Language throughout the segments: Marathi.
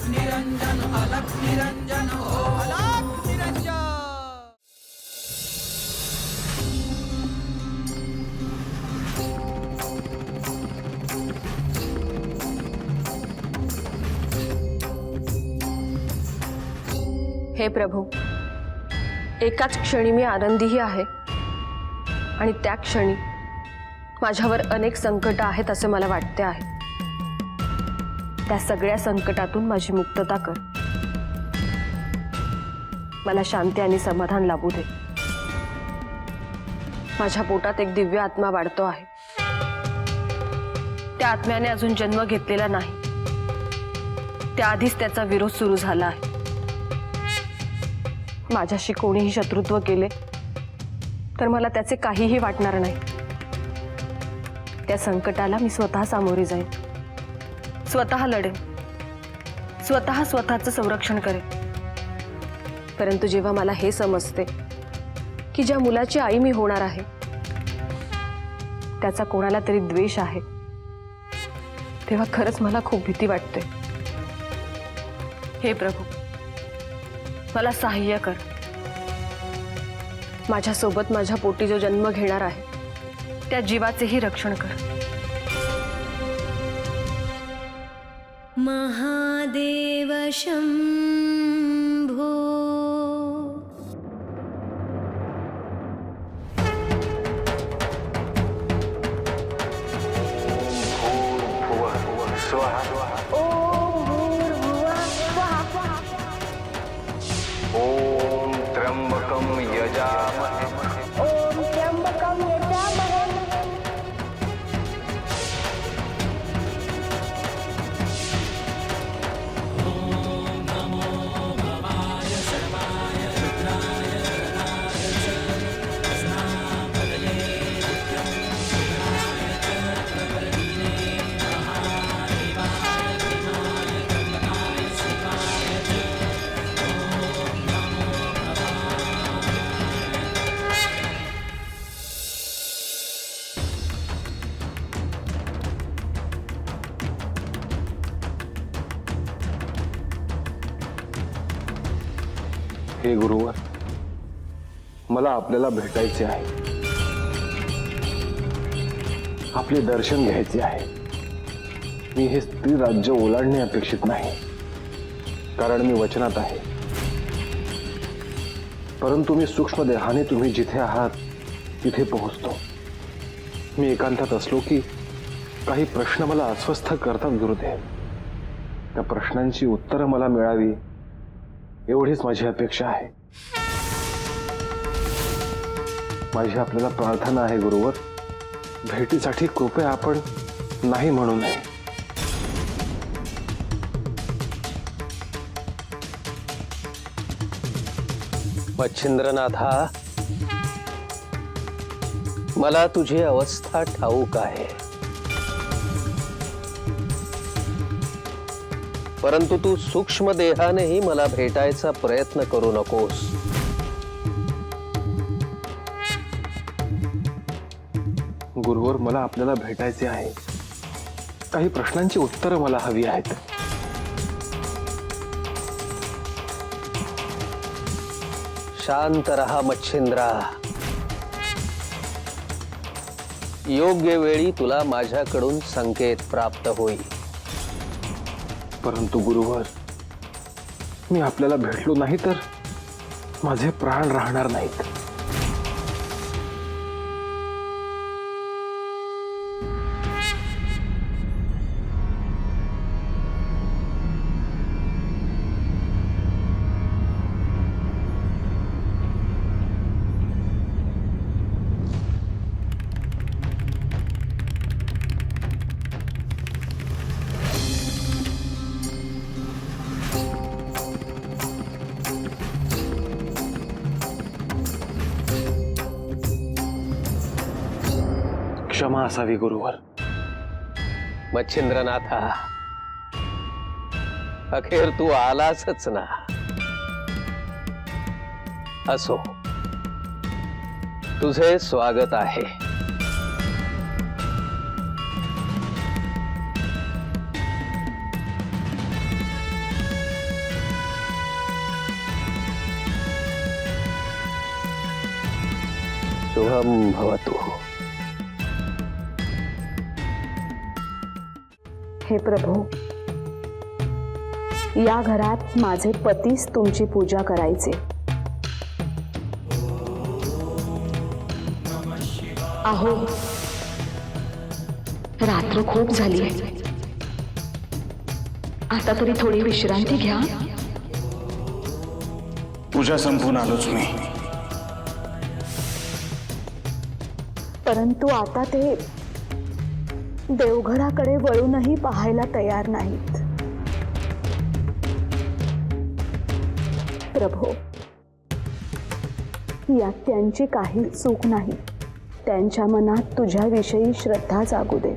निरंजन अलख निरंजन ओम अलख निरंजन। हे प्रभू, एकाच क्षणी मी आनंदीही आहे आणि त्या क्षणी माझ्यावर अनेक संकट आहेत असे मला वाटते आहे। त्या सगळ्या संकटातून माझी मुक्तता कर, मला शांती आणि समाधान लाभू दे। माझ्या पोटात एक दिव्य आत्मा वाढतो आहे, त्या आत्म्याने अजून जन्म घेतलेला नाही, त्याआधीच त्याचा विरोध सुरू झाला आहे। माझ्याशी कोणीही शत्रुत्व केले तर मला त्याचे काहीही वाटणार नाही। त्या संकटाला मी स्वतः सामोरी जाईन, स्वतः लढेन, स्वतः स्वतःचं संरक्षण करेन। परंतु जेव्हा मला हे समजते की ज्या मुलाची आई मी होणार आहे त्याचा कोणाला तरी द्वेष आहे, तेव्हा खरंच मला खूप भीती वाटते। हे प्रभू, मला सहाय्य कर। माझ्या सोबत माझ्या पोटी जो जन्म घेणार आहे त्या जीवाचेही रक्षण कर। महादेव शंभो। ओम त्र्यंबकं यजामहे हे गुरुवर, मला आपल्याला भेटायचे आहे, आपले दर्शन घ्यायचे आहे। मी हे स्त्री राज्य ओलांडणे अपेक्षित नाही, कारण मी वचनात आहे। परंतु मी सूक्ष्म देहाने तुम्ही जिथे आहात तिथे पोहोचतो। मी एकांतात असलो की काही प्रश्न मला अस्वस्थ करतात गुरुदेव। त्या प्रश्नांची उत्तरं मला मिळावी एवढीच माझी अपेक्षा आहे। माझी आपल्याला प्रार्थना आहे गुरुवर, भेटीसाठी कृपया आपण नाही म्हणू नये। मच्छिंद्रनाथा, मला तुझी अवस्था ठाऊक आहे, परंतु तू सूक्ष्म देहानेही मला भेटायचा प्रयत्न करू नकोस। गुरुवर, मला आपल्याला भेटायचे आहे, काही प्रश्नांची उत्तरं मला हवी आहेत। शांत रहा मच्छिंद्रा, योग्य वेळी तुला माझ्याकडून संकेत प्राप्त होईल। परंतु गुरुवर, मी आपल्याला भेटलो नाही तर माझे प्राण राहणार नाहीत। क्षमा असावी गुरुवर। मच्छिंद्रनाथा, अखेर तू आलासच ना। असो, तुझे स्वागत आहे। शुभम भवतु. हे प्रभू, या घरात माझे पतीच तुमची पूजा करायचे. अहो, रात्र खूप झाली आहे. आता तरी थोडी विश्रांती घ्या. पूजा संपून आलोच मी. परंतु आता ते देवघराकडे वळूनही पाहायला तयार नाहीत. प्रभो, यात त्यांची काही चूक नाही. त्यांच्या मनात तुझ्याविषयी श्रद्धा जागू दे.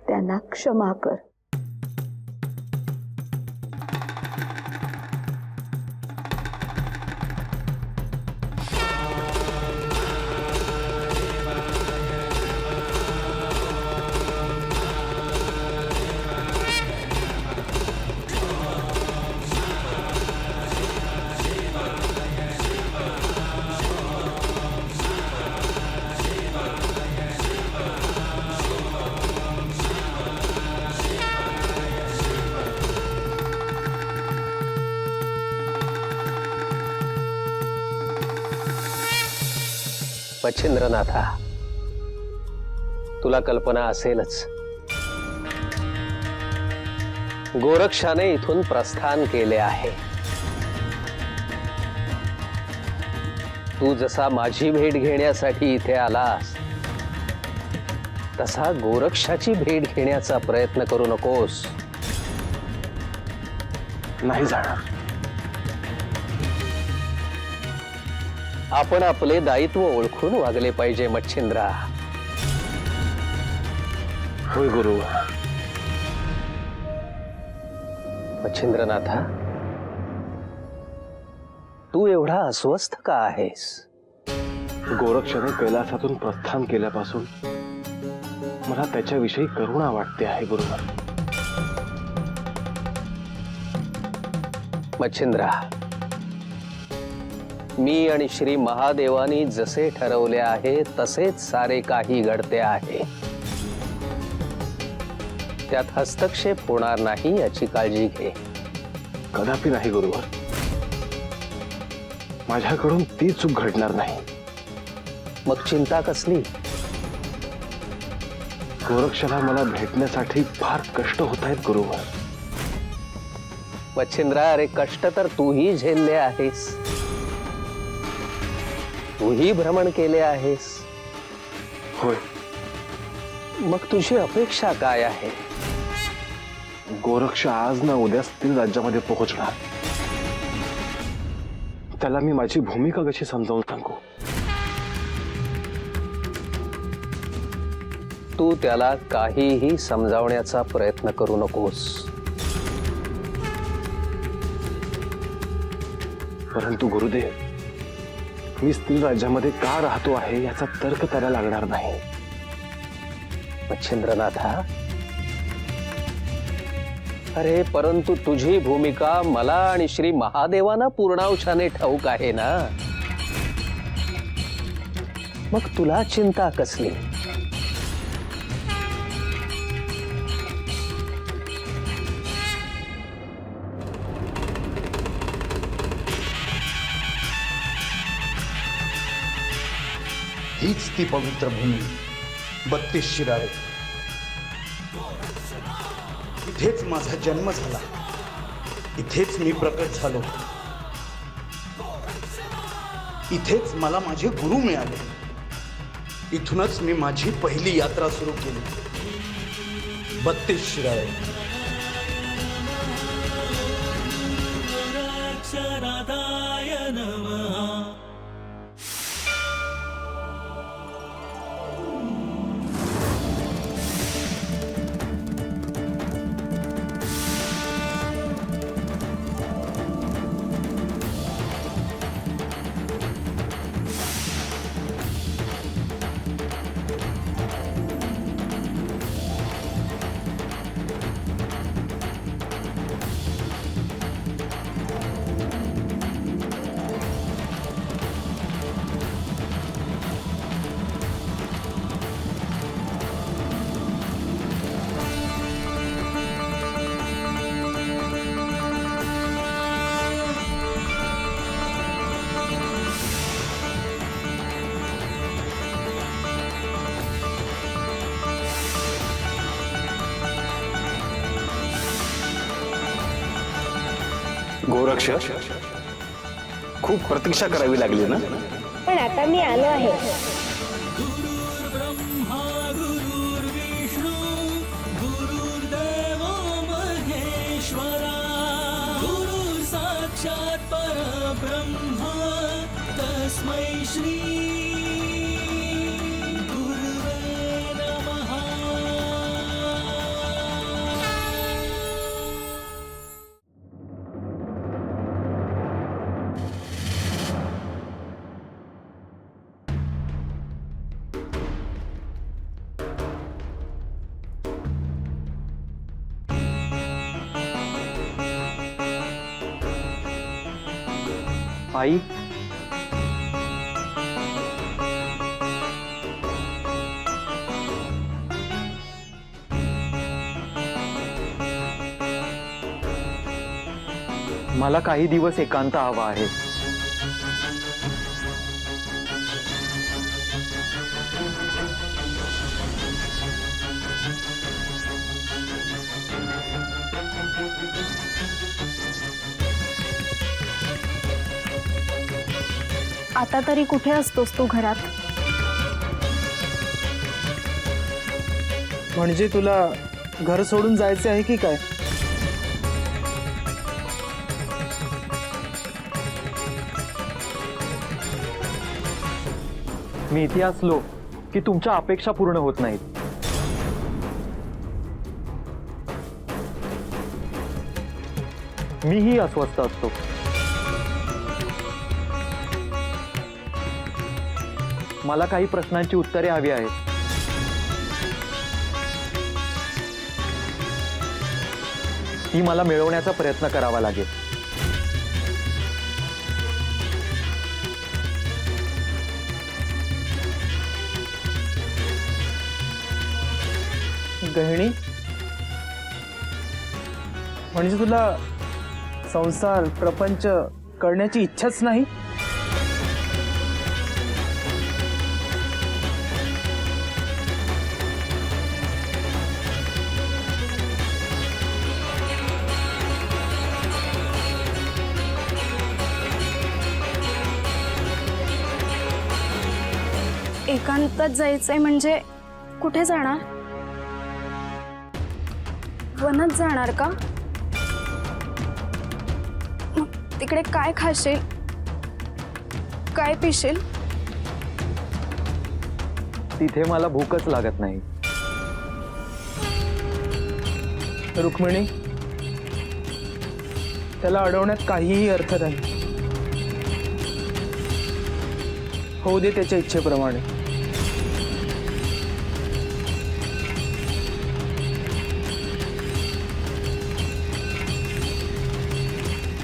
त्यांना क्षमा कर. मच्छिंद्रनाथा, तुला कल्पना असेलच, गोरक्षाने इथून प्रस्थान केले आहे. तू जसा माझी भेट घेण्यासाठी इथे आलास, तसा गोरक्षाची भेट घेण्याचा प्रयत्न करू नकोस. नाही जाणार. आपण आपले दायित्व ओळखून वागले पाहिजे मच्छिंद्रा. होय गुरु. मच्छिंद्रनाथा, तू एवढा अस्वस्थ का आहेस? गोरक्षाने कैलासातून प्रस्थान केल्यापासून मला त्याच्याविषयी करुणा वाटते आहे गुरुवर. मच्छिंद्रा, मी आणि श्री महादेवानी जसे ठरवले आहे तसेच सारे काही घडते आहे. त्यात हस्तक्षेप होणार नाही याची काळजी घे. कदापि नाही गुरुवर. माझ्याकडून ती चूक घडणार नाही. मग चिंता कसली? गोरक्षाला मला भेटण्यासाठी फार कष्ट होत आहेत गुरुवर. मच्छिंद्रा, अरे कष्ट तर तूही झेलले आहेस. तूही भ्रमण केले आहेस. होय. मग तुझी अपेक्षा काय आहे? गोरक्ष आज ना उद्या स्थिर राज्यामध्ये पोहोचणार. त्याला मी माझी भूमिका कशी समजावून सांगू? तू त्याला काहीही समजावण्याचा प्रयत्न करू नकोस. परंतु गुरुदेव, मी स्त्री राज्यामध्ये का राहतो आहे याचा तर्क त्याला लागणार नाही. मच्छिंद्रनाथा, अरे परंतु तुझी भूमिका मला आणि श्री महादेवांना पूर्णांशाने ठाऊक आहे ना. मग तुला चिंता कसली? हीच ती पवित्र भूमी 32 शिराळे. इथेच माझा जन्म झाला. इथेच मी प्रकट झालो. इथेच मला माझे गुरु मिळाले. इथूनच मी माझी पहिली यात्रा सुरू केली. 32 शिराळे. गोरक्ष, खूप प्रतीक्षा करावी लागली ना? पण आता मी आलो आहे. ब्रह्मा गुरुर्विष्णू गुरुर्देवो महेश्वरा गुरु साक्षात् परब्रह्म तस्मै श्री गुरुवे नमः. आई, मला काही दिवस एकांत हवा आहे. आता तरी कुठे असतोस तू घरात? म्हणजे तुला घर सोडून जायचे आहे की काय? मी इथे असलो की तुमच्या अपेक्षा पूर्ण होत नाहीत. मीही अस्वस्थ असतो. मला काही प्रश्नांची उत्तरे हवी आहेत. ती मला मिळवण्याचा प्रयत्न करावा लागेल. गहिणी, म्हणजे तुला संसार प्रपंच करण्याची इच्छाच नाही? एकांतात जायचंय म्हणजे कुठे जाणार? वनात जाणार का? मग तिकडे काय खाशील, काय पिशील? तिथे मला भूकच लागत नाही. रुक्मिणी, त्याला अडवण्यात काहीही अर्थ नाही. होऊ दे त्याच्या इच्छेप्रमाणे.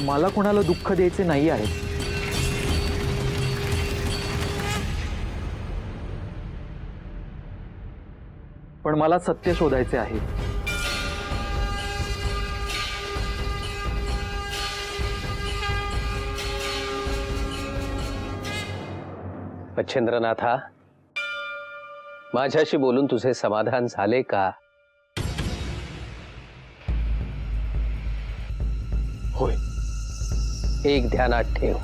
मला कोणाला दुःख द्यायचे नाही आहे. पण मला सत्य शोधायचे आहे. मच्छिंद्रनाथा, माझ्याशी बोलून तुझे समाधान झाले का? होय. एक ध्यानात ठेव,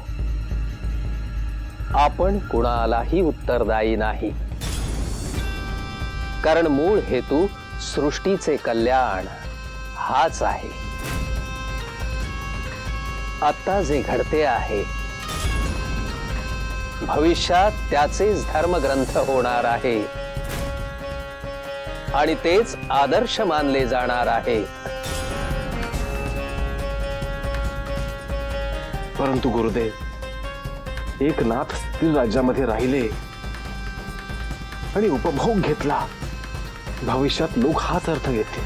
आपण कुणालाही उत्तरदायी नाही. कारण मूळ हेतू सृष्टीचे कल्याण हाच आहे. आता जे घडते आहे, भविष्यात त्याचेच धर्मग्रंथ होणार आहे आणि तेच आदर्श मानले जाणार आहे. परंतु गुरुदेव, एक नाथ स्थिर राज्यामध्ये राहिले आणि उपभोग घेतला, भविष्यात लोक हाच अर्थ घेतील.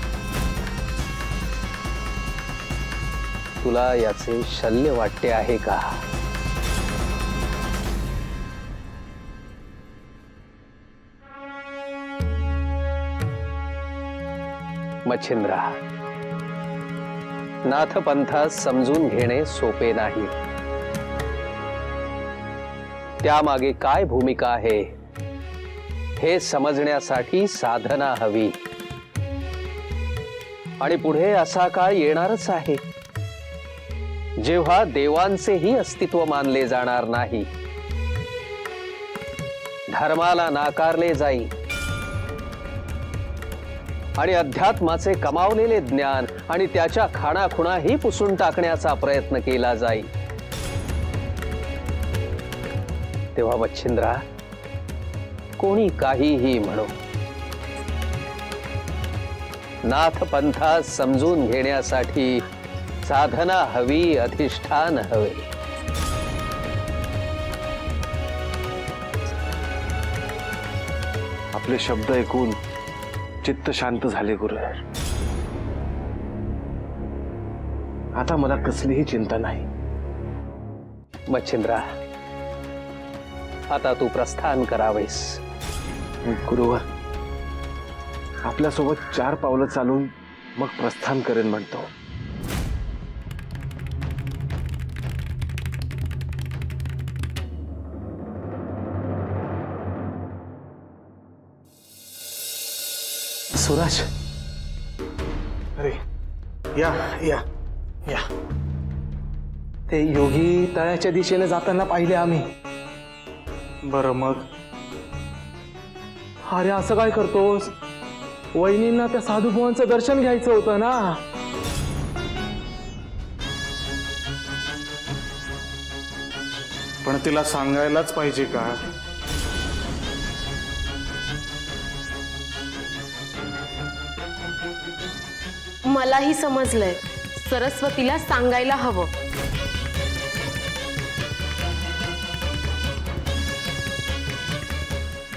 तुला याचे शल्य वाटते आहे का? मच्छिंद्रा, नाथपंथात समजून घेणे सोपे नाही. त्यामागे काय भूमिका आहे हे समजण्यासाठी साधना हवी. आणि पुढे असा काळ येणारच आहे जेव्हा देवांचेही अस्तित्व मानले जाणार नाही, धर्माला नाकारले जाईल आणि अध्यात्माचे कमावलेले ज्ञान आणि त्याच्या खाणाखुणाही पुसून टाकण्याचा प्रयत्न केला जाईल, तेव्हा मच्छिंद्रा, कोणी काहीही म्हणो, नाथ पंथात समजून घेण्यासाठी साधना हवी, अधिष्ठान हवे. आपले शब्द ऐकून चित्त शांत झाले गुरुदेव. आता मला कसलीही चिंता नाही. मच्छिंद्रा, आता तू प्रस्थान करावेस. गुरुवर, आपल्यासोबत 4 पावलं चालून मग प्रस्थान करेन म्हणतो. सुराज, अरे या या या. ते योगी तळ्याच्या दिशेने जाताना पाहिले आम्ही. बरं, मग अरे असं काय करतोस? वहिनींना त्या साधुभावांचं दर्शन घ्यायचं होतं ना. पण तिला सांगायलाच पाहिजे का? मलाही समजलंय, सरस्वतीला सांगायला हवं.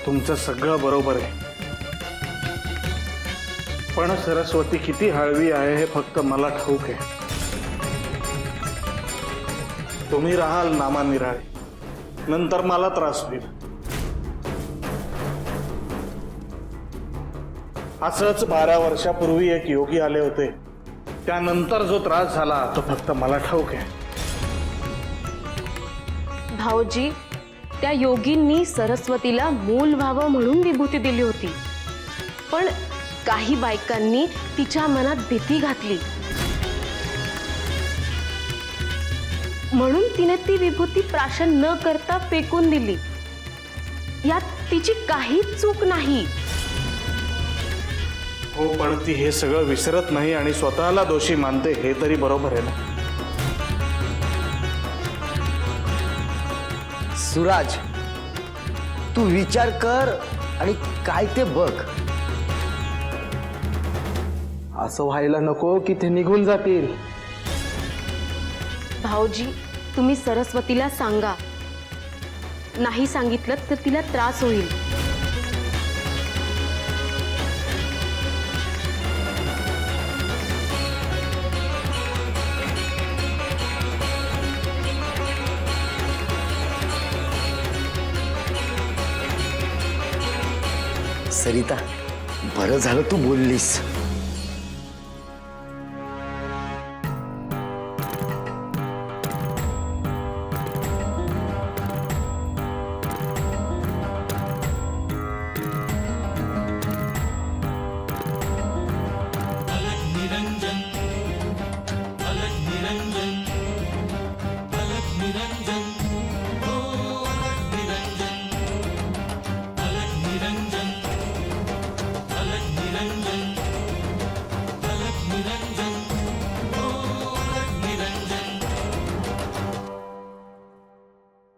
तुमचं सगळं बरोबर आहे, पण सरस्वती किती हळवी आहे हे फक्त मला ठाऊक आहे. तुम्ही राहाल नामानिराळे, नंतर मला त्रास होईल. असंच 12 वर्षापूर्वी एक योगी आले होते, त्यानंतर जो त्रास झाला तो फक्त मला ठाऊक आहे. भाऊजी, त्या योगींनी सरस्वतीला मूल व्हावं म्हणून विभूती दिली होती, पण काही बायकांनी तिच्या मनात भीती घातली, म्हणून तिने ती विभूती प्राशन न करता फेकून दिली. यात तिची काहीच चूक नाही. हो, पण ती हे सगळं विसरत नाही आणि स्वतःला दोषी मानते, हे तरी बरोबर आहे ना? सुराज, तू विचार कर आणि काय ते बघ. असं व्हायला नको की ते निघून जातील. भाऊजी, तुम्ही सरस्वतीला सांगा. नाही सांगितलं तर तिला त्रास होईल. सरिता, बरं झालं तू बोललीस.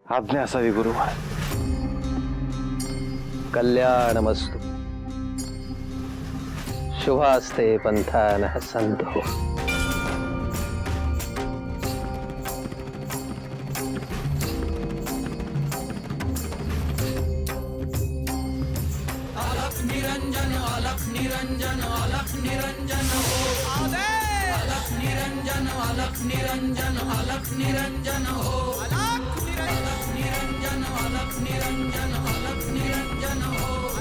आज्ञा असावी गुरुवर. कल्याणमस्तु. शुभास्ते पंथानः सन्तु. अलख निरंजन अलख निरंजन अलख निरंजन हो अलख निरंजन अलख निरंजन अलख निरंजन हो अलख निरंजन अलख निरंजन अलख निरंजन हो